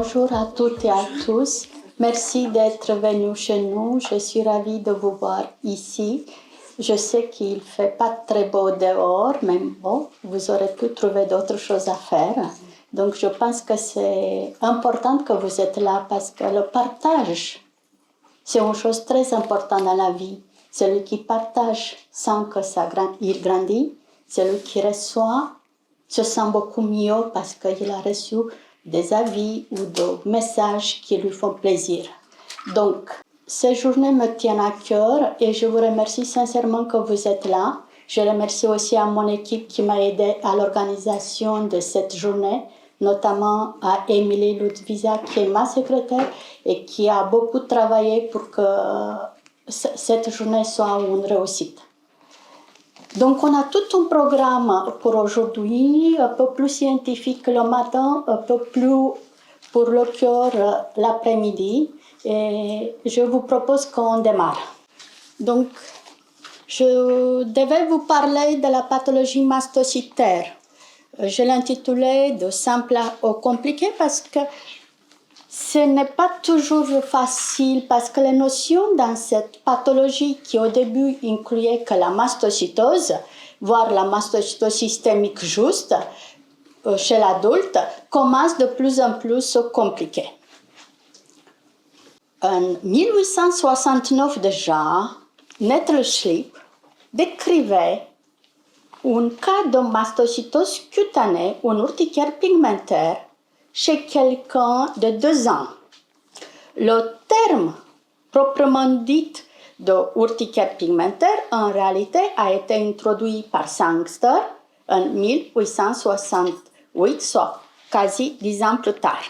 Bonjour à toutes et à tous. Merci d'être venus chez nous. Je suis ravie de vous voir ici. Je sais qu'il ne fait pas très beau dehors, mais bon, vous aurez pu trouver d'autres choses à faire. Donc je pense que c'est important que vous êtes là parce que le partage, c'est une chose très importante dans la vie. Celui qui partage sent que il grandit. Celui qui reçoit se sent beaucoup mieux parce qu'il a reçu des avis ou des messages qui lui font plaisir. Donc, ces journées me tiennent à cœur et je vous remercie sincèrement que vous êtes là. Je remercie aussi à mon équipe qui m'a aidé à l'organisation de cette journée, notamment à Émilie Ludvisa qui est ma secrétaire et qui a beaucoup travaillé pour que cette journée soit une réussite. Donc on a tout un programme pour aujourd'hui, un peu plus scientifique le matin, un peu plus pour le cœur l'après-midi. Et je vous propose qu'on démarre. Donc, je devais vous parler de la pathologie mastocytaire. Je l'intitulais de simple au compliqué parce que ce n'est pas toujours facile, parce que les notions dans cette pathologie qui au début incluaient que la mastocytose, voire la mastocytose systémique juste, chez l'adulte, commencent de plus en plus à se compliquer. En 1869 déjà, Nettleschlip décrivait un cas de mastocytose cutanée, une urticaire pigmentaire, chez quelqu'un de 2 ans. Le terme proprement dit de urticaire pigmentaire, en réalité, a été introduit par Sangster en 1868, soit quasi 10 ans plus tard.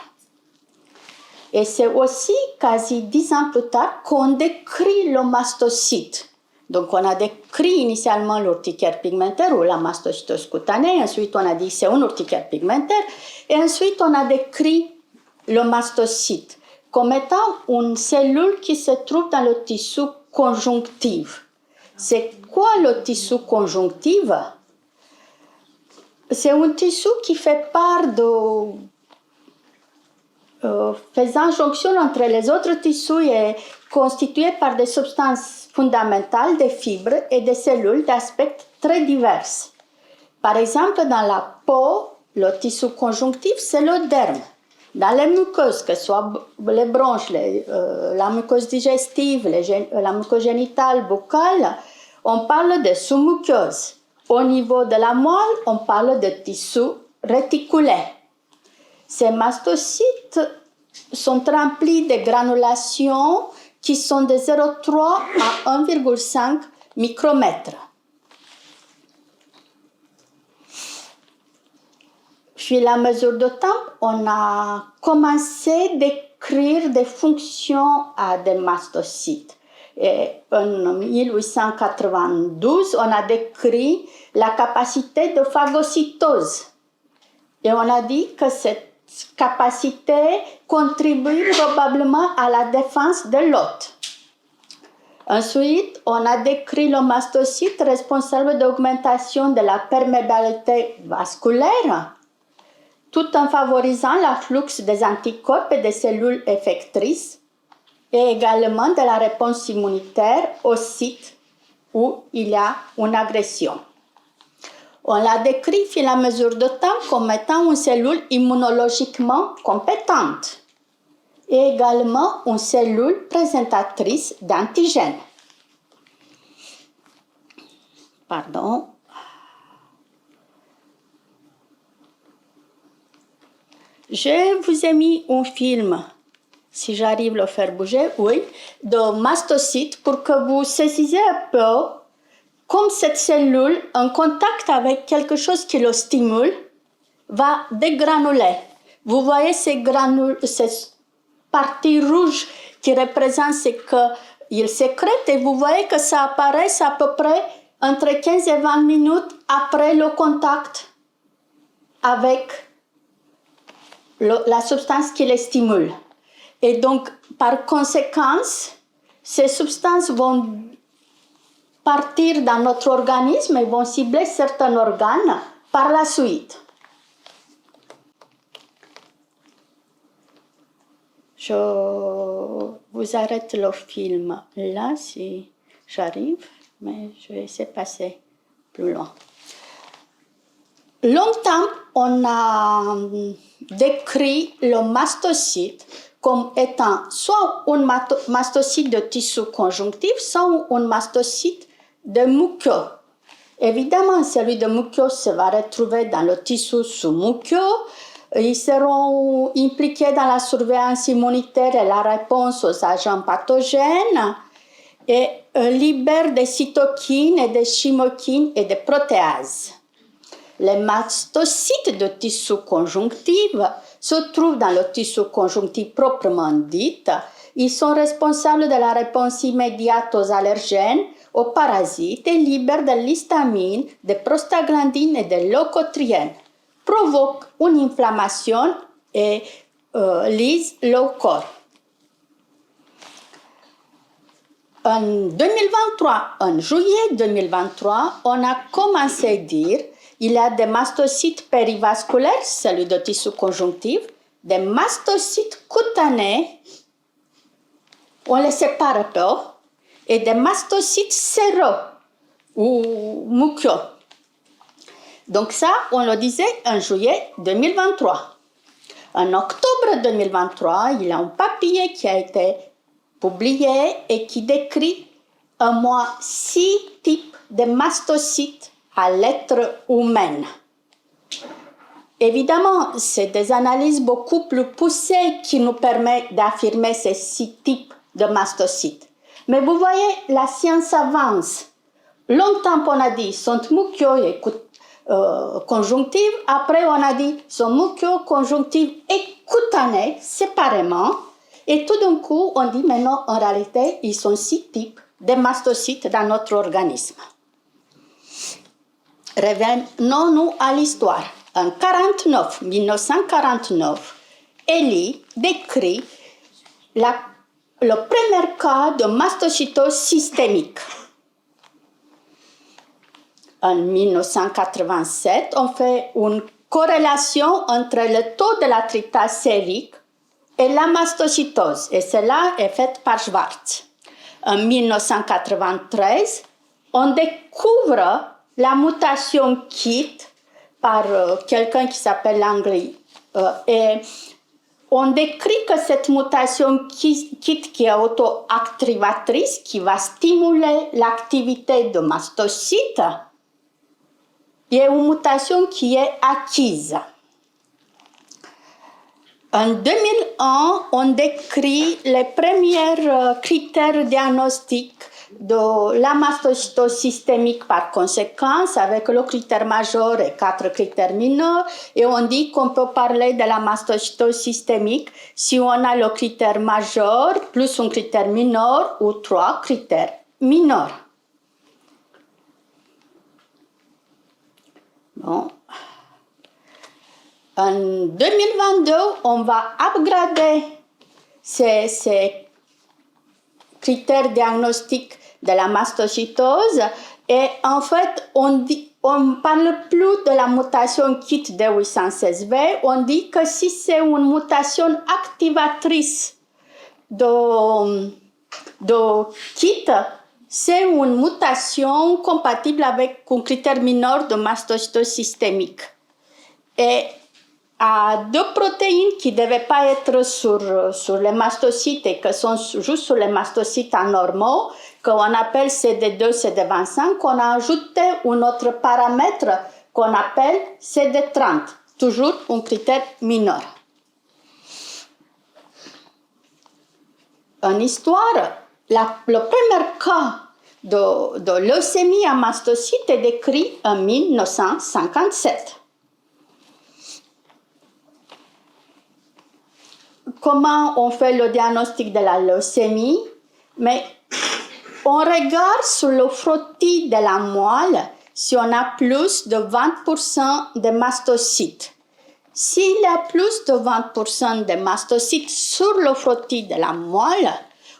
Et c'est aussi quasi 10 ans plus tard qu'on décrit le mastocyte. Donc on a décrit initialement l'urticaire pigmentaire ou la mastocytose cutanée, ensuite on a dit que c'est une urticaire pigmentaire, et ensuite on a décrit le mastocyte comme étant une cellule qui se trouve dans le tissu conjonctif. C'est quoi le tissu conjonctif? C'est un tissu qui fait part de faisant jonction entre les autres tissus et constitué par des substances fondamentales, des fibres et des cellules d'aspect très divers. Par exemple, dans la peau, le tissu conjonctif, c'est le derme. Dans les muqueuses, que ce soit les bronches, la muqueuse digestive, la muqueuse génitale, buccale, on parle de sous-muqueuse. Au niveau de la moelle, on parle de tissu réticulé. Ces mastocytes sont remplis de granulations qui sont de 0,3 à 1,5 micromètres. Puis, à mesure de temps, on a commencé à décrire des fonctions à des mastocytes. Et en 1892, on a décrit la capacité de phagocytose. Et on a dit que cette capacité contribue probablement à la défense de l'hôte. Ensuite, on a décrit le mastocyte responsable d'augmentation de la perméabilité vasculaire, tout en favorisant l'afflux des anticorps et des cellules effectrices, et également de la réponse immunitaire au site où il y a une agression. On l'a décrit, à la mesure de temps, comme étant une cellule immunologiquement compétente et également une cellule présentatrice d'antigènes. Pardon. Je vous ai mis un film, si j'arrive à le faire bouger, oui, de mastocytes pour que vous saisissiez un peu comme cette cellule, en contact avec quelque chose qui le stimule, va dégranuler. Vous voyez ces parties rouges qui représentent ce qu'il sécrète, et vous voyez que ça apparaît à peu près entre 15 et 20 minutes après le contact avec la substance qui les stimule. Et donc, par conséquence, ces substances vont partir dans notre organisme et vont cibler certains organes par la suite. Je vous arrête le film là si j'arrive, mais je vais essayer de passer plus loin. Longtemps, on a décrit le mastocyte comme étant soit un mastocyte de tissu conjonctif, soit un mastocyte de muqueux. Évidemment, celui de muqueux se va retrouver dans le tissu sous-muqueux. Ils seront impliqués dans la surveillance immunitaire et la réponse aux agents pathogènes et libèrent des cytokines et des chymokines et des protéases. Les mastocytes de tissu conjonctif se trouvent dans le tissu conjonctif proprement dit. Ils sont responsables de la réponse immédiate aux allergènes, aux parasites et libèrent de l'histamine, des prostaglandines et des leucotriènes, provoquent une inflammation et lisent le corps. En 2023, en juillet 2023, on a commencé à dire il y a des mastocytes périvasculaires, celui de tissu conjonctif, des mastocytes cutanés, on les sépare un peu, et des mastocytes séreux ou muqueux. Donc ça, on le disait en juillet 2023. En octobre 2023, il y a un papier qui a été publié et qui décrit au moins 6 types de mastocytes à l'être humain. Évidemment, c'est des analyses beaucoup plus poussées qui nous permettent d'affirmer ces 6 types de mastocytes. Mais vous voyez, la science avance. Longtemps, on a dit sont muqueux et conjonctifs. Après, on a dit sont muqueux, conjonctifs et cutanés séparément. Et tout d'un coup, on dit maintenant, en réalité, ils sont 6 types de mastocytes dans notre organisme. Revenons-nous à l'histoire. En 1949, Elie décrit le premier cas de mastocytose systémique. En 1987, on fait une corrélation entre le taux de la tryptase sérique et la mastocytose, et cela est fait par Schwartz. En 1993, on découvre la mutation KIT par quelqu'un qui s'appelle Langley. Et on décrit que cette mutation KIT qui est auto-activatrice, qui va stimuler l'activité de mastocytes, est une mutation qui est acquise. En 2001, on décrit les premiers critères diagnostiques de la mastocytose systémique par conséquence, avec le critère majeur et 4 critères mineurs. Et on dit qu'on peut parler de la mastocytose systémique si on a le critère majeur plus un critère mineur ou 3 critères mineurs. Bon. En 2022, on va upgrader ces critères diagnostiques de la mastocytose et en fait, on parle plus de la mutation KIT D816V, on dit que si c'est une mutation activatrice de KIT, c'est une mutation compatible avec un critère mineur de mastocytose systémique. Et à 2 protéines qui ne devaient pas être sur les mastocytes et qui sont juste sur les mastocytes anormaux, qu'on appelle CD2, CD25, on a ajouté un autre paramètre qu'on appelle CD30, toujours un critère mineur. En histoire, le premier cas de leucémie à mastocytes est décrit en 1957. Comment on fait le diagnostic de la leucémie? Mais on regarde sur le frottis de la moelle si on a plus de 20% de mastocytes. S'il y a plus de 20% de mastocytes sur le frottis de la moelle,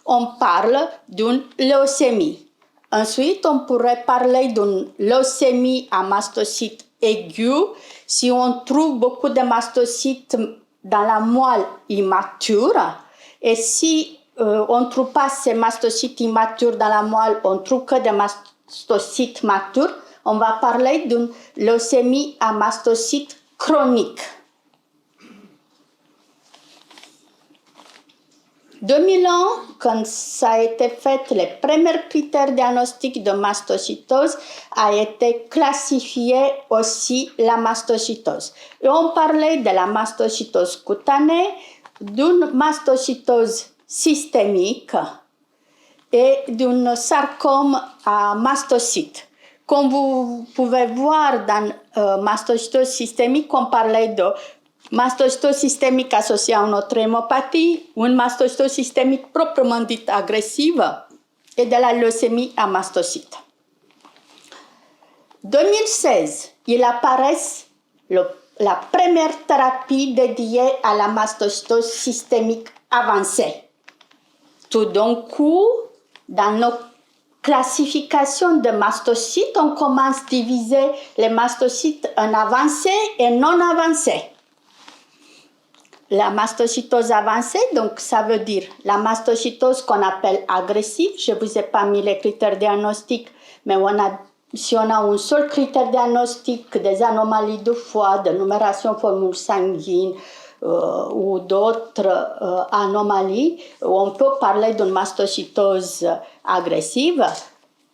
on parle d'une leucémie. Ensuite, on pourrait parler d'une leucémie à mastocytes aigus si on trouve beaucoup de mastocytes dans la moelle immature. Et si on ne trouve pas ces mastocytes immatures dans la moelle, on trouve que des mastocytes matures, on va parler d'une leucémie à mastocytes chronique. 2001, quand ça a été fait, les premiers critères diagnostiques de mastocytose a été classifié aussi la mastocytose. Et on parlait de la mastocytose cutanée, d'une mastocytose systémique et d'un sarcome à mastocytes. Comme vous pouvez voir dans mastocytose systémique, on parlait de mastocytose systémique associée à une autre hémopathie, ou une mastocytose systémique proprement dite agressive, et de la leucémie à mastocytes. 2016, il apparaît la première thérapie dédiée à la mastocytose systémique avancée. Tout d'un coup, dans nos classifications de mastocytes, on commence à diviser les mastocytes en avancés et non avancés. La mastocytose avancée, donc ça veut dire la mastocytose qu'on appelle agressive. Je ne vous ai pas mis les critères diagnostiques, mais si on a un seul critère diagnostique, des anomalies de foie, de numération formule sanguine ou d'autres anomalies, on peut parler d'une mastocytose agressive.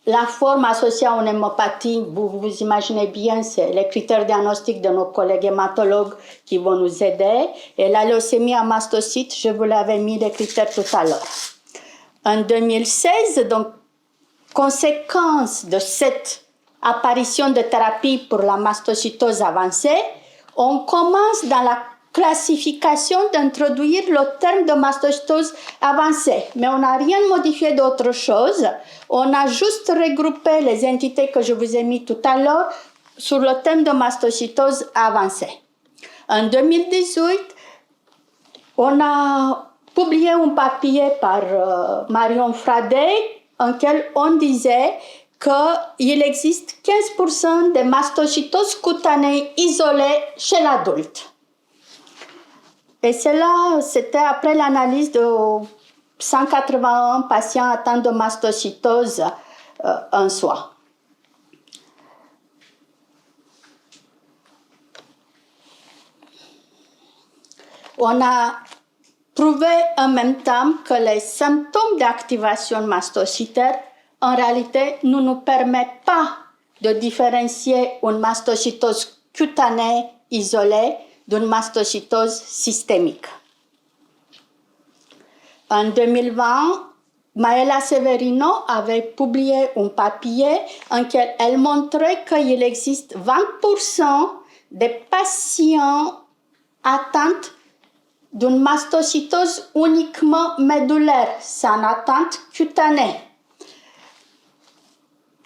La forme associée à une hémopathie, vous imaginez bien, c'est les critères diagnostiques de nos collègues hématologues qui vont nous aider. Et la leucémie à mastocytes, je vous l'avais mis les critères tout à l'heure. En 2016, donc, conséquence de cette apparition de thérapie pour la mastocytose avancée, on commence dans la classification d'introduire le terme de mastocytose avancée. Mais on n'a rien modifié d'autre chose. On a juste regroupé les entités que je vous ai mis tout à l'heure sur le thème de mastocytose avancée. En 2018, on a publié un papier par Marion Fradet en lequel on disait qu'il existe 15% de mastocytose cutanée isolée chez l'adulte. Et cela, c'était après l'analyse de 181 patients atteints de mastocytose en soi. On a prouvé en même temps que les symptômes d'activation mastocytaire, en réalité, ne nous permettent pas de différencier une mastocytose cutanée isolée d'une mastocytose systémique. En 2020, Maëla Severino avait publié un papier en lequel elle montrait qu'il existe 20% de patients atteints d'une mastocytose uniquement médullaire, sans atteinte cutanée.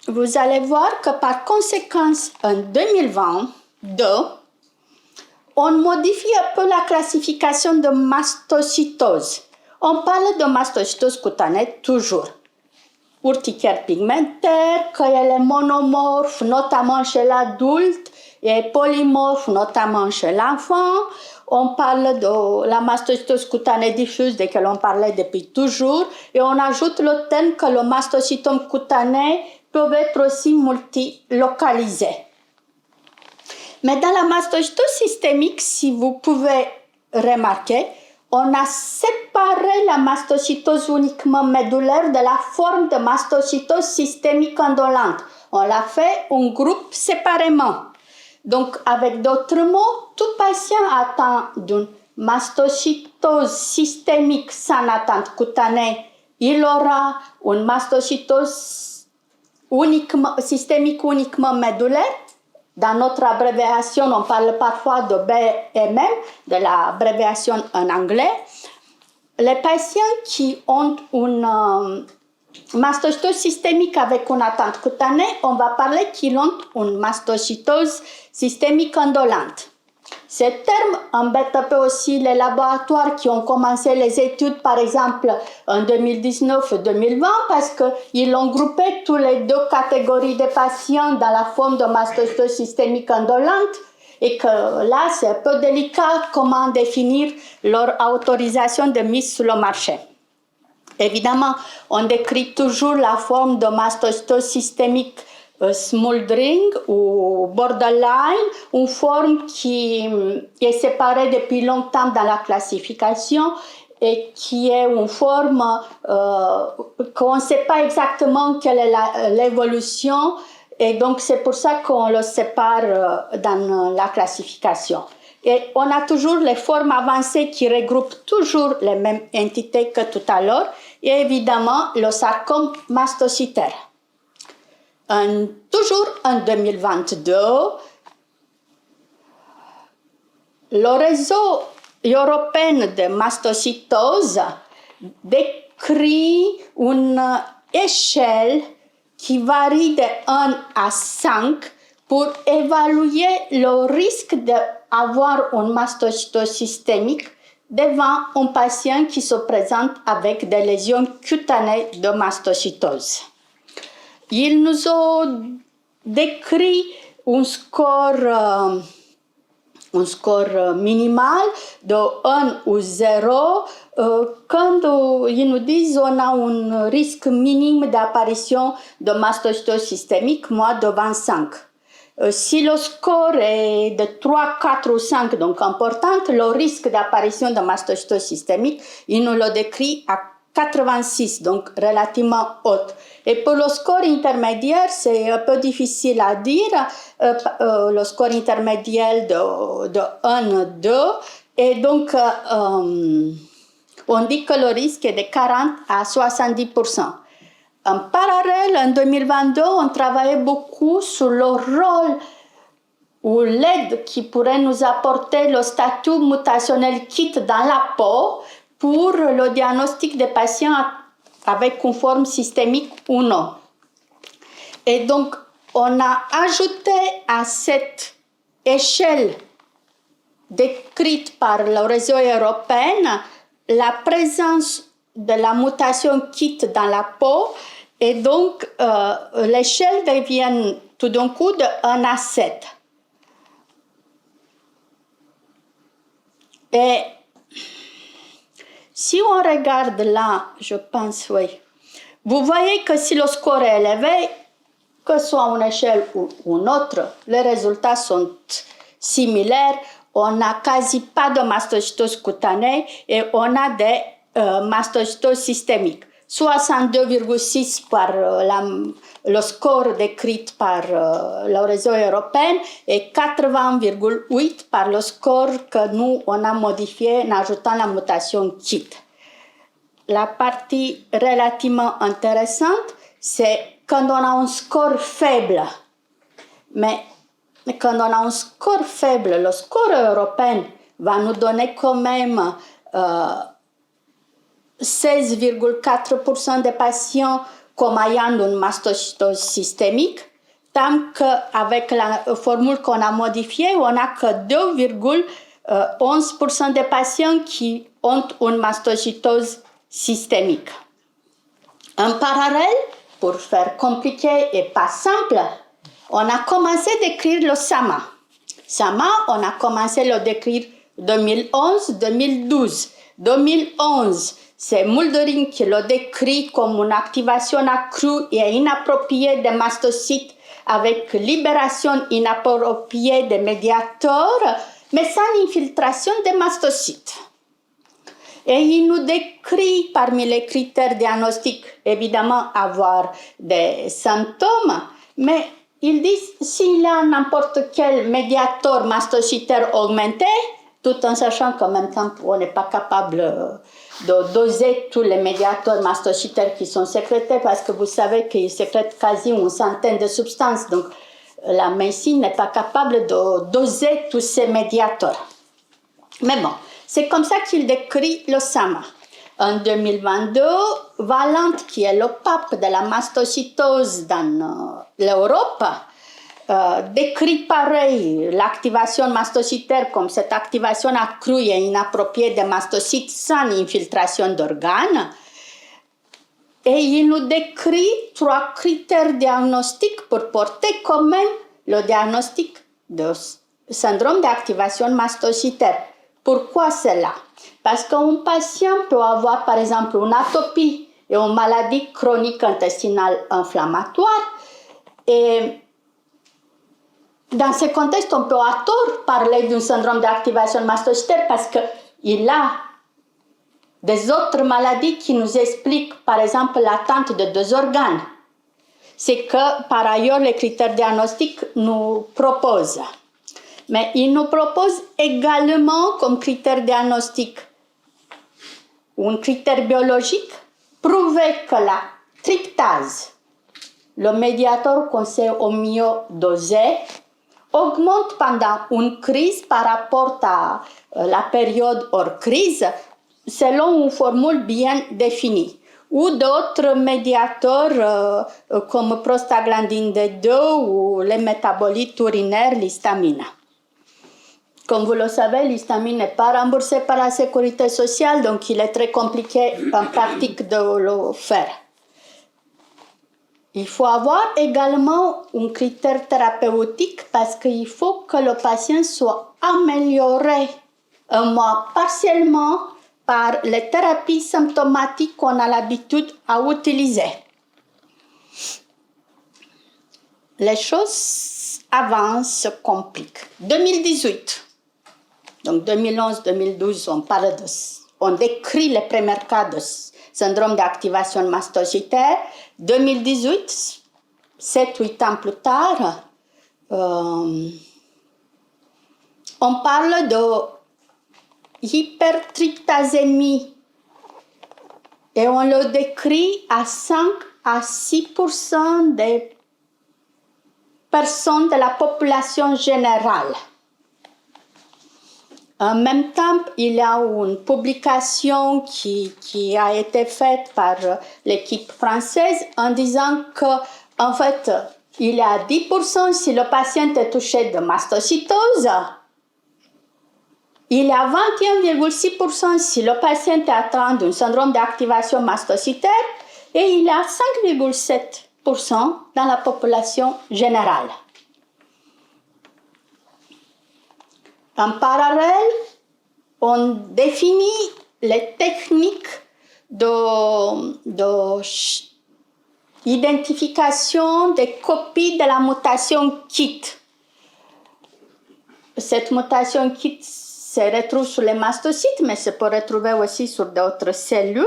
Vous allez voir que par conséquence, en 2022, on modifie un peu la classification de mastocytose. On parle de mastocytose cutanée toujours. Urticaire pigmentaire, qu'elle est monomorphe, notamment chez l'adulte, et polymorphe, notamment chez l'enfant. On parle de la mastocytose cutanée diffuse, de laquelle on parlait depuis toujours, et on ajoute le terme que le mastocytome cutané peut être aussi multilocalisé. Mais dans la mastocytose systémique, si vous pouvez remarquer, on a séparé la mastocytose uniquement médullaire de la forme de mastocytose systémique indolente. On l'a fait un groupe séparément. Donc, avec d'autres mots, tout patient atteint d'une mastocytose systémique sans atteinte cutanée, il aura une mastocytose systémique uniquement médullaire. Dans notre abréviation, on parle parfois de BMM, de l'abréviation en anglais. Les patients qui ont une mastocytose systémique avec une atteinte cutanée, on va parler qu'ils ont une mastocytose systémique indolente. Ce terme embête un peu aussi les laboratoires qui ont commencé les études, par exemple, en 2019-2020, parce qu'ils ont groupé toutes les deux catégories de patients dans la forme de mastocytose systémique indolente. et que là, c'est un peu délicat comment définir leur autorisation de mise sur le marché. Évidemment, on décrit toujours la forme de mastocytose systémique smoldering ou borderline, une forme qui est séparée depuis longtemps dans la classification et qui est une forme qu'on ne sait pas exactement quelle est l'évolution, et donc c'est pour ça qu'on le sépare dans la classification. Et on a toujours les formes avancées qui regroupent toujours les mêmes entités que tout à l'heure, et évidemment le sarcome mastocytaire. Toujours en 2022, le réseau européen de mastocytose décrit une échelle qui varie de 1 à 5 pour évaluer le risque d'avoir une mastocytose systémique devant un patient qui se présente avec des lésions cutanées de mastocytose. Ils nous ont décrit un score minimal de 1 ou 0, quand ils nous disent qu'on a un risque minime d'apparition de mastocytose systémique, moins de 25. Si le score est de 3, 4 ou 5, donc important, le risque d'apparition de mastocytose systémique, il nous le décrit à 86, donc relativement haute. Et pour le score intermédiaire, c'est un peu difficile à dire. Le score intermédiaire de 1 à 2. Et donc, on dit que le risque est de 40 à 70%. En parallèle, en 2022, on travaillait beaucoup sur le rôle ou l'aide qui pourrait nous apporter le statut mutationnel KIT dans la peau pour le diagnostic des patients avec une forme systémique ou non. Et donc, on a ajouté à cette échelle décrite par le réseau européen la présence de la mutation KIT dans la peau, et donc l'échelle devient tout d'un coup de 1 à 7. Et si on regarde là, je pense, oui, vous voyez que si le score est élevé, que ce soit une échelle ou une autre, les résultats sont similaires. On n'a quasi pas de mastocytose cutanée et on a des mastocytoses systémiques. 62,6 par le score décrit par le réseau européen et 80,8 par le score que nous, on a modifié en ajoutant la mutation KIT. La partie relativement intéressante, c'est quand on a un score faible. Mais quand on a un score faible, le score européen va nous donner quand même 16,4% des patients comme ayant une mastocytose systémique, tant qu'avec la formule qu'on a modifiée, on n'a que 2,11% des patients qui ont une mastocytose systémique. En parallèle, pour faire compliqué et pas simple, on a commencé à décrire le SAMA. SAMA, on a commencé à le décrire 2011-2012. 2011, c'est Muldering qui le décrit comme une activation accrue et inappropriée des mastocytes avec libération inappropriée des médiateurs, mais sans infiltration des mastocytes. Et il nous décrit parmi les critères diagnostiques, évidemment, avoir des symptômes, mais il dit s'il y a n'importe quel médiateur mastocytaire augmenté, tout en sachant qu'en même temps, on n'est pas capable de doser tous les médiateurs mastocytaires qui sont sécrétés, parce que vous savez qu'ils sécrètent quasi une centaine de substances, donc la médecine n'est pas capable de doser tous ces médiateurs. Mais bon, c'est comme ça qu'il décrit le SAMA. En 2022, Valente, qui est le pape de la mastocytose dans l'Europe, décrit pareil l'activation mastocytaire comme cette activation accrue et inappropriée des mastocytes sans infiltration d'organes. Et il nous décrit 3 critères diagnostiques pour porter quand même le diagnostic de syndrome d'activation mastocytaire. Pourquoi cela? Parce qu'un patient peut avoir par exemple une atopie et une maladie chronique intestinale inflammatoire. Et dans ce contexte, on peut à tort parler d'un syndrome d'activation mastocytaire parce qu'il a des autres maladies qui nous expliquent par exemple l'atteinte de deux organes. C'est que par ailleurs les critères diagnostiques nous proposent. Mais ils nous proposent également comme critère diagnostic un critère biologique prouver que la tryptase, le médiateur qu'on sait au mieux doser, augmente pendant une crise par rapport à la période hors crise selon une formule bien définie. Ou d'autres médiateurs comme prostaglandine D2 ou les métabolites urinaires, l'histamine. Comme vous le savez, l'histamine n'est pas remboursée par la sécurité sociale, donc il est très compliqué en pratique de le faire. Il faut avoir également un critère thérapeutique parce qu'il faut que le patient soit amélioré, au moins partiellement, par les thérapies symptomatiques qu'on a l'habitude à utiliser. Les choses avancent, se compliquent. 2018. Donc 2011-2012, on décrit les premiers cas de syndrome d'activation mastocytaire. 2018, 7-8 ans plus tard, on parle de hypertryptasémie et on le décrit à 5 à 6% des personnes de la population générale. En même temps, il y a une publication qui a été faite par l'équipe française en disant qu'en fait, il y a 10% si le patient est touché de mastocytose, il y a 21,6% si le patient est atteint d'un syndrome d'activation mastocytaire et il y a 5,7% dans la population générale. En parallèle, on définit les techniques d'identification des copies de la mutation KIT. Cette mutation KIT se retrouve sur les mastocytes, mais se peut retrouver aussi sur d'autres cellules.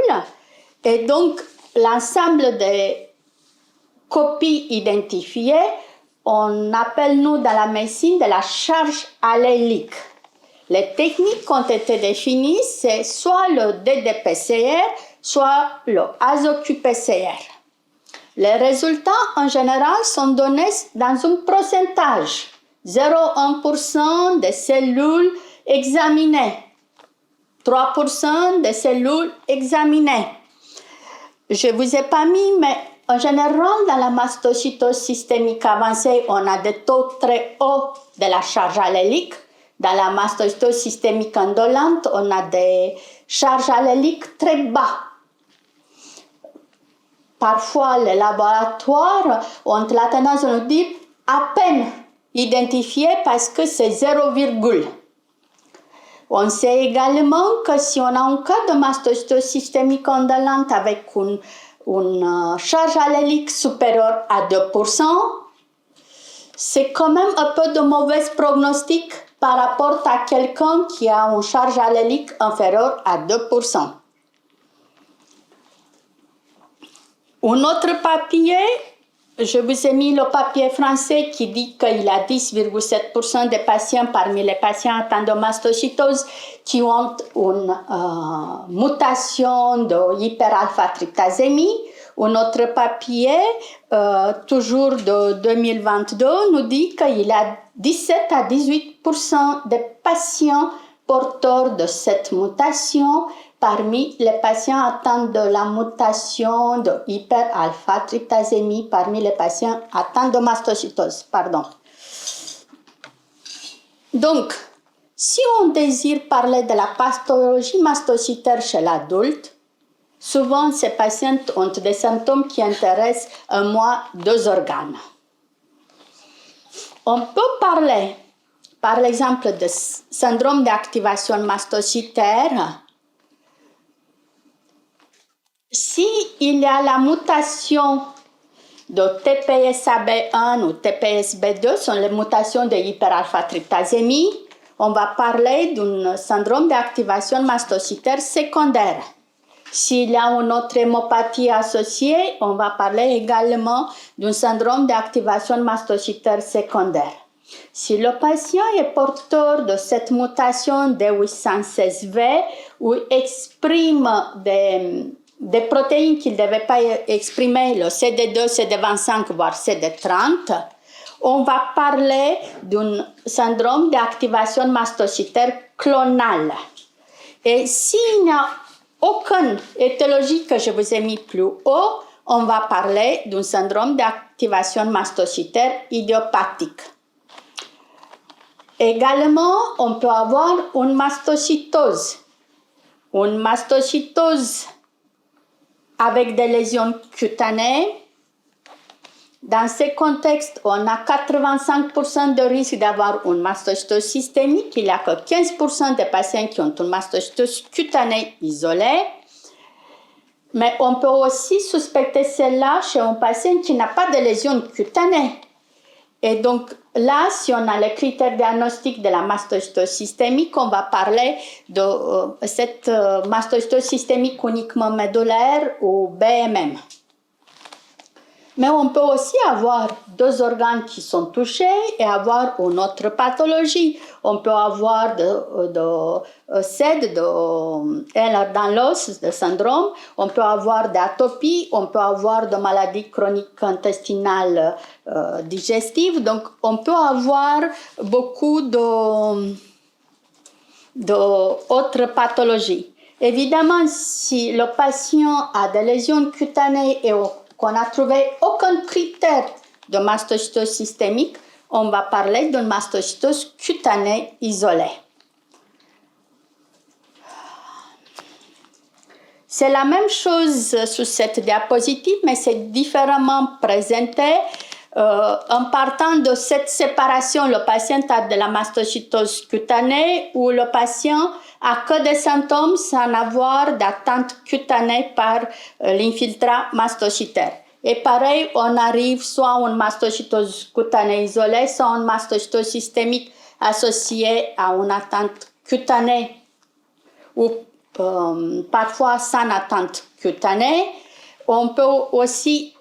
Et donc, l'ensemble des copies identifiées, on appelle, nous, dans la médecine, de la charge allélique. Les techniques qui ont été définies, c'est soit le DDPCR, soit le ASOQ-PCR. Les résultats, en général, sont donnés dans un pourcentage. 0,1% des cellules examinées, 3% des cellules examinées. Je ne vous ai pas mis, mais en général, dans la mastocytose systémique avancée, on a des taux très hauts de la charge allélique. Dans la mastocytose systémique indolente, on a des charges alléliques très bas. Parfois, les laboratoires ont la tendance à nous dire à peine identifié parce que c'est 0, on sait également que si on a un cas de mastocytose systémique indolente avec une charge allélique supérieure à 2%, c'est quand même un peu de mauvais pronostic par rapport à quelqu'un qui a une charge allélique inférieure à 2%. Un autre papier, je vous ai mis le papier français qui dit qu'il y a 10,7% des patients parmi les patients atteints de mastocytose qui ont une mutation de hyperalpha-tryptasémie. Un autre papier, toujours de 2022, nous dit qu'il y a 17 à 18% des patients porteurs de cette mutation parmi les patients atteints de la mutation de hyperalpha-tryptasémie, parmi les patients atteints de mastocytose. Donc, si on désire parler de la pathologie mastocytaire chez l'adulte, souvent ces patients ont des symptômes qui intéressent au moins deux organes. On peut parler par exemple de syndrome d'activation mastocytaire, s'il y a la mutation de TPSAB1 ou TPSB2, sont les mutations de hyperalpha-tryptasémie, on va parler d'un syndrome d'activation mastocytaire secondaire. S'il y a une autre hémopathie associée, on va parler également d'un syndrome d'activation mastocytaire secondaire. Si le patient est porteur de cette mutation D816V ou exprime des protéines qu'il ne devait pas exprimer, le CD2, CD25, voire CD30, on va parler d'un syndrome d'activation mastocytaire clonale. Et s'il n'y a aucune étiologie que je vous ai mis plus haut, on va parler d'un syndrome d'activation mastocytaire idiopathique. Également, on peut avoir une mastocytose. Une mastocytose avec des lésions cutanées. Dans ce contexte, on a 85% de risque d'avoir une mastocytose systémique. Il n'y a que 15% des patients qui ont une mastocytose cutanée isolée. Mais on peut aussi suspecter celle-là chez un patient qui n'a pas de lésions cutanées. Et donc là, si on a les critères diagnostiques de la mastocytose systémique, on va parler de cette mastocytose systémique uniquement médullaire ou BMM. Mais on peut aussi avoir deux organes qui sont touchés et avoir une autre pathologie. On peut avoir de SED, dans l'os, de syndrome. On peut avoir d'atopie. On peut avoir de maladies chroniques intestinales digestives. Donc, on peut avoir beaucoup d'autres pathologies. Évidemment, si le patient a des lésions cutanées et qu'on n'a trouvé aucun critère de mastocytose systémique, on va parler d'une mastocytose cutanée isolée. C'est la même chose sur cette diapositive, mais c'est différemment présenté. En partant de cette séparation, le patient a de la mastocytose cutanée ou le patient a que des symptômes sans avoir d'atteinte cutanée par l'infiltrat mastocytaire. Et pareil, on arrive soit à une mastocytose cutanée isolée, soit à une mastocytose systémique associée à une atteinte cutanée ou parfois sans atteinte cutanée. On peut aussi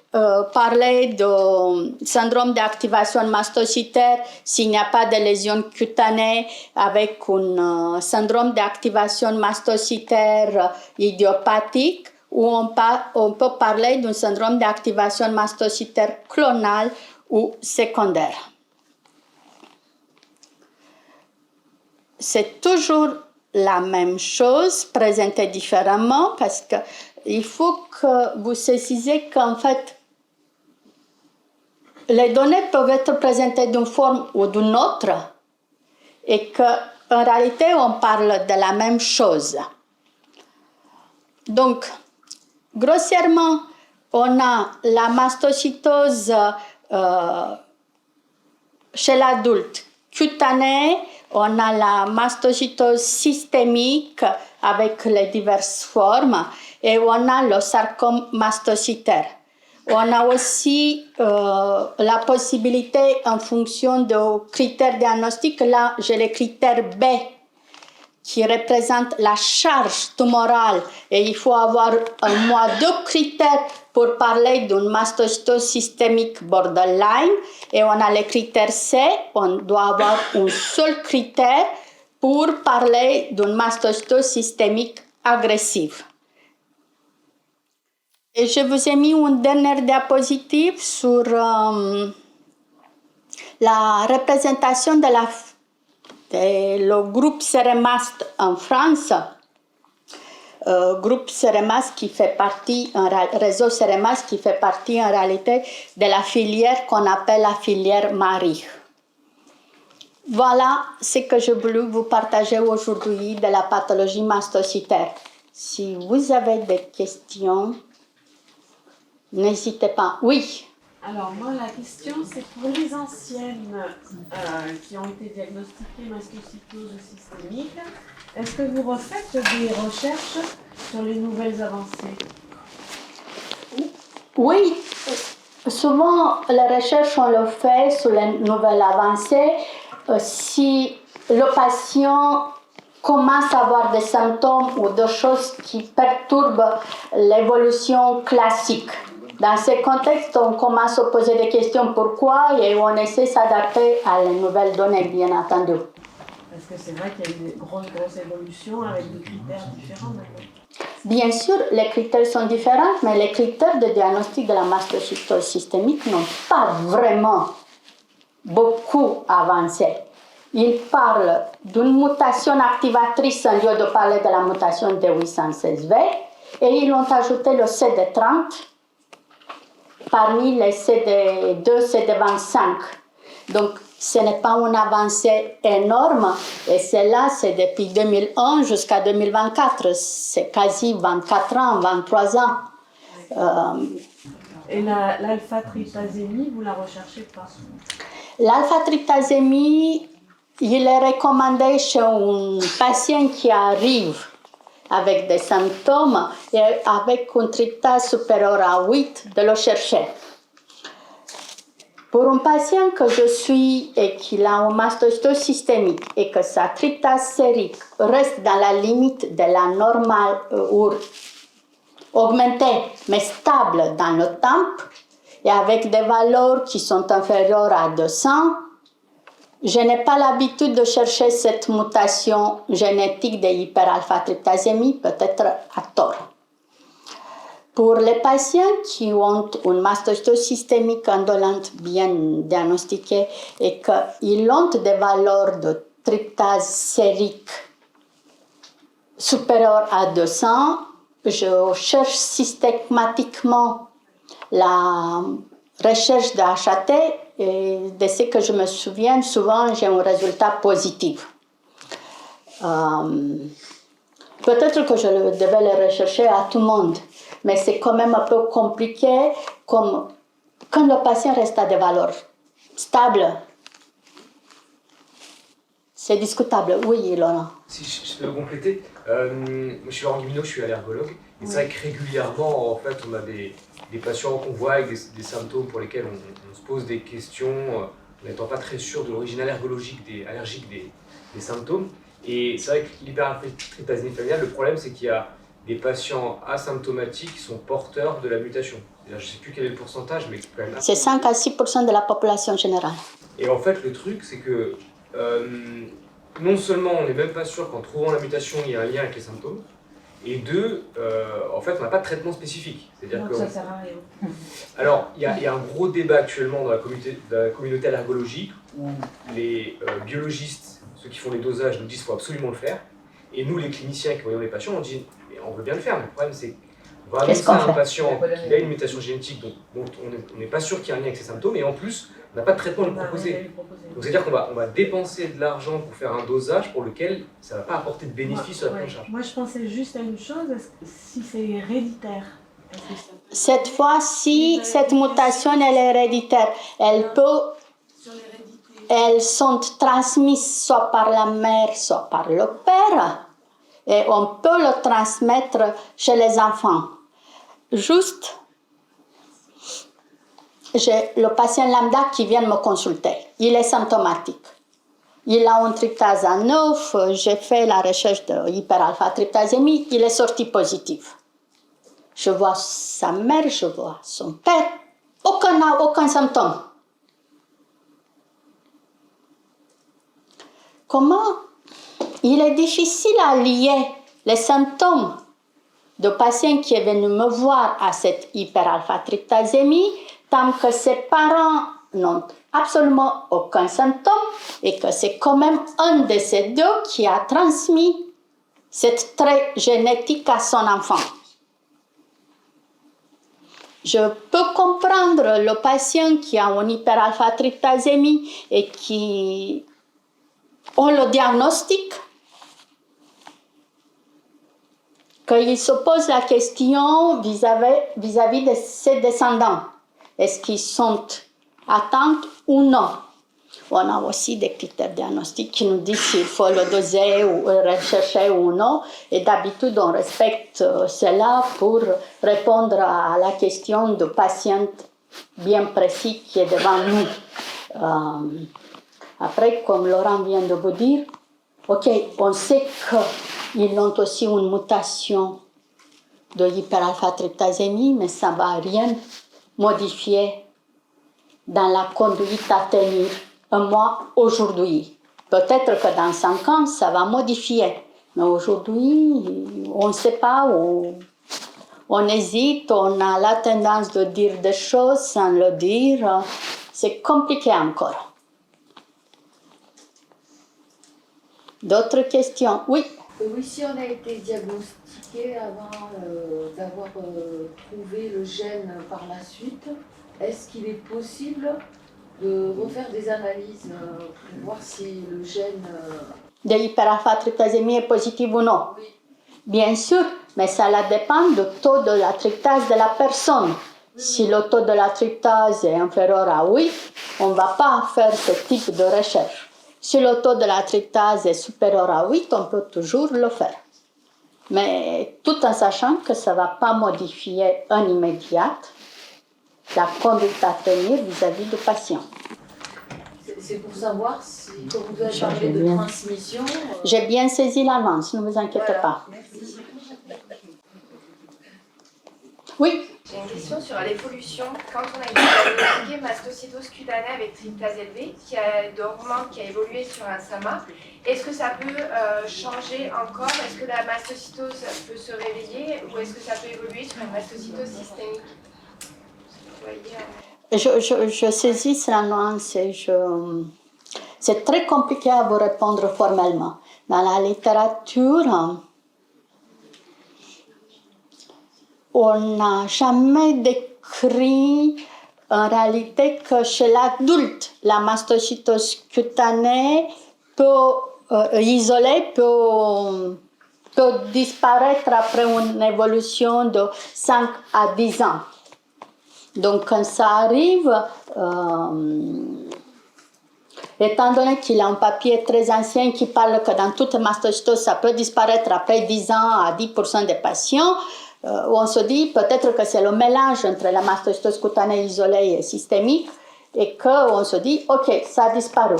parler de syndrome d'activation mastocytaire s'il n'y a pas de lésion cutanée avec un syndrome d'activation mastocytaire idiopathique ou on peut parler d'un syndrome d'activation mastocytaire clonale ou secondaire. C'est toujours la même chose, présentée différemment, parce qu'il faut que vous saisissez qu'en fait, les données peuvent être présentées d'une forme ou d'une autre et qu'en réalité, on parle de la même chose. Donc, grossièrement, on a la mastocytose chez l'adulte cutanée, on a la mastocytose systémique avec les diverses formes et on a le sarcome mastocytaire. On a aussi la possibilité, en fonction de critères diagnostiques, là j'ai les critères B qui représentent la charge tumorale et il faut avoir au moins deux critères pour parler d'une mastocytose systémique borderline et on a les critères C, on doit avoir un seul critère pour parler d'une mastocytose systémique agressive. Et je vous ai mis une dernière diapositive sur la représentation de le groupe Ceremast en France. Groupe Ceremast qui fait partie, réseau Ceremast qui fait partie en réalité de la filière qu'on appelle la filière Marie. Voilà ce que je voulais vous partager aujourd'hui de la pathologie mastocytaire. Si vous avez des questions, n'hésitez pas. Oui. Alors moi, la question, c'est pour les anciennes qui ont été diagnostiquées mastocytose systémique, est-ce que vous refaites des recherches sur les nouvelles avancées? Oui, souvent les recherches on le fait sur les nouvelles avancées si le patient commence à avoir des symptômes ou des choses qui perturbent l'évolution classique. Dans ces contextes, on commence à poser des questions pourquoi et on essaie de s'adapter à les nouvelles données, bien entendu. Parce que c'est vrai qu'il y a eu des grosses évolutions avec des critères différents maintenant. Bien sûr, les critères sont différents, mais les critères de diagnostic de la mastocytose systémique n'ont pas vraiment beaucoup avancé. Ils parlent d'une mutation activatrice au lieu de parler de la mutation D816V et ils ont ajouté le CD30 parmi les CD2, CD25. Donc, ce n'est pas une avancée énorme et celle-là, c'est depuis 2011 jusqu'à 2024. C'est quasi 24 ans, 23 ans. Et l'alpha-tryptasémie, vous la recherchez pas? L'alpha-tryptasémie, il est recommandé chez un patient qui arrive avec des symptômes et avec une tryptase supérieure à 8 de le chercher. Pour un patient que je suis et qui a une mastocytose systémique et que sa tryptase sérique reste dans la limite de la normale ou augmentée mais stable dans le temps et avec des valeurs qui sont inférieures à 200, je n'ai pas l'habitude de chercher cette mutation génétique de hyperalpha-tryptasémie, peut-être à tort. Pour les patients qui ont une mastocytose systémique indolente bien diagnostiquée et qu'ils ont des valeurs de tryptase sérique supérieures à 200, je cherche systématiquement la recherche de HAT et de ce que je me souviens, souvent j'ai un résultat positif. Peut-être que je devais le rechercher à tout le monde, mais c'est quand même un peu compliqué comme quand le patient reste à des valeurs stables. C'est discutable. Oui, Laurent. Si je peux compléter, je suis Laurent Guimineau, je suis allergologue. Et c'est vrai que régulièrement, en fait, on a des patients qu'on voit avec des symptômes pour lesquels on se pose des questions, n'étant pas très sûr de l'origine allergique des symptômes. Et c'est vrai que l'hyperalpha-tryptasémie familiale, le problème, c'est qu'il y a des patients asymptomatiques qui sont porteurs de la mutation. Je ne sais plus quel est le pourcentage, mais quand même... C'est 5 à 6% de la population générale. Et en fait, le truc, c'est que non seulement on n'est même pas sûr qu'en trouvant la mutation, il y a un lien avec les symptômes, et deux, en fait, on n'a pas de traitement spécifique. Donc ça sert à rien. Alors, il y a un gros débat actuellement dans la communauté allergologique où les biologistes, ceux qui font les dosages, nous disent qu'il faut absolument le faire, et nous, les cliniciens qui voyons les patients, on dit mais on veut bien le faire, mais le problème c'est qu'on va annoncer à un patient qui a une mutation génétique dont on n'est pas sûr qu'il y ait un lien avec ses symptômes, et en plus, on n'a pas de traitement à lui proposer. Donc c'est-à-dire qu'on va dépenser de l'argent pour faire un dosage pour lequel ça ne va pas apporter de bénéfice à la prise en charge. Moi je pensais juste à une chose, si c'est héréditaire. Cette fois-ci, cette mutation elle est héréditaire. Elles sont transmises soit par la mère, soit par le père, et on peut le transmettre chez les enfants. Juste, j'ai le patient lambda qui vient me consulter. Il est symptomatique. Il a une tryptase à 9, j'ai fait la recherche de hyperalpha-tryptasémie, il est sorti positif. Je vois sa mère, je vois son père, aucun symptôme. Comment il est difficile à lier les symptômes de patients qui est venu me voir à cette hyperalpha-tryptasémie tant que ses parents n'ont absolument aucun symptôme et que c'est quand même un de ces deux qui a transmis cette trait génétique à son enfant. Je peux comprendre le patient qui a une hyperalpha-tryptasémie et qui on le diagnostique, qu'il se pose la question vis-à-vis de ses descendants. est-ce qu'ils sont atteints ou non. On a aussi des critères diagnostiques qui nous disent s'il faut le doser ou rechercher ou non. Et d'habitude, on respecte cela pour répondre à la question du patient bien précis qui est devant nous. Après, comme Laurent vient de vous dire, ok, on sait qu'ils ont aussi une mutation de hyperalpha-tryptasémie, mais ça ne va rien modifier dans la conduite à tenir un mois aujourd'hui. Peut-être que dans 5 ans, ça va modifier. Mais aujourd'hui, on ne sait pas où. On hésite, on a la tendance de dire des choses sans le dire. C'est compliqué encore. D'autres questions? Oui. Oui, si on a été diagnostiqué avant d'avoir trouvé le gène par la suite, est-ce qu'il est possible de refaire des analyses pour voir si le gène... De l'hyperalpha-tryptasémie est positive ou non? Oui. Bien sûr, mais ça dépend du taux de la tryptase de la personne. Si le taux de la tryptase est inférieur à 8, on ne va pas faire ce type de recherche. Si le taux de la tryptase est supérieur à 8, on peut toujours le faire. Mais tout en sachant que ça ne va pas modifier en immédiat la conduite à tenir vis-à-vis du patient. C'est pour savoir si, comme vous avez parlé de transmission... J'ai bien saisi l'avance, ne vous inquiétez pas. Merci. Oui. J'ai une question sur l'évolution. Quand on a été diagnostiqué mastocytose cutanée avec tryptase élevée, dormante, qui a évolué sur un SAMA, est-ce que ça peut changer encore? Est-ce que la mastocytose peut se réveiller ou est-ce que ça peut évoluer sur une mastocytose systémique? Je saisis la nuance et c'est très compliqué à vous répondre formellement. Dans la littérature, on n'a jamais décrit en réalité que chez l'adulte, la mastocytose cutanée isolée peut disparaître après une évolution de 5 à 10 ans. Donc quand ça arrive, étant donné qu'il y a un papier très ancien qui parle que dans toute mastocytose, ça peut disparaître après 10 ans à 10% des patients, on se dit peut-être que c'est le mélange entre la mastocytose cutanée isolée et systémique et qu'on se dit, ok, ça a disparu.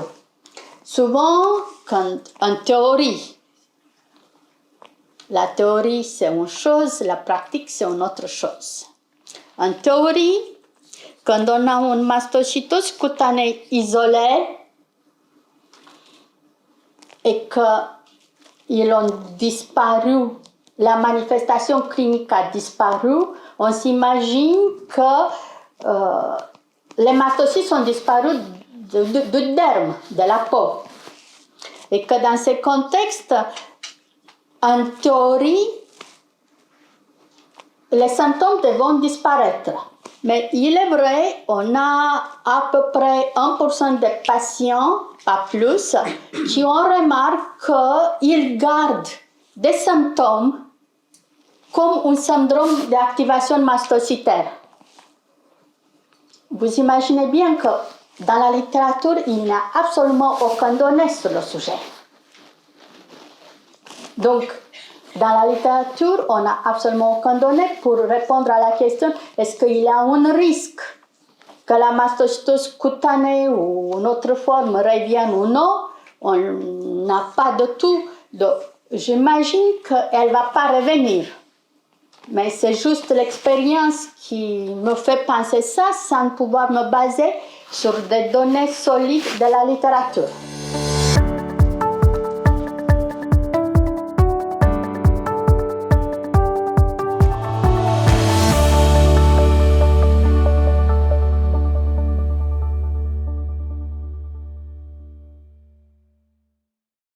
Souvent, en théorie, la théorie c'est une chose, la pratique c'est une autre chose. En théorie, quand on a une mastocytose cutanée isolée et qu'ils ont disparu, la manifestation clinique a disparu, on s'imagine que les mastocytes sont disparus du derme, de la peau. Et que dans ce contexte, en théorie, les symptômes devront disparaître. Mais il est vrai, on a à peu près 1% des patients, pas plus, qui ont remarqué qu'ils gardent des symptômes comme un syndrome d'activation mastocytaire. Vous imaginez bien que dans la littérature, il n'y a absolument aucun donné sur le sujet. Donc, dans la littérature, on n'a absolument aucun donné pour répondre à la question est-ce qu'il y a un risque que la mastocytose cutanée ou une autre forme revienne ou non. On n'a pas de tout. Donc, j'imagine qu'elle ne va pas revenir. Mais c'est juste l'expérience qui me fait penser ça sans pouvoir me baser sur des données solides de la littérature.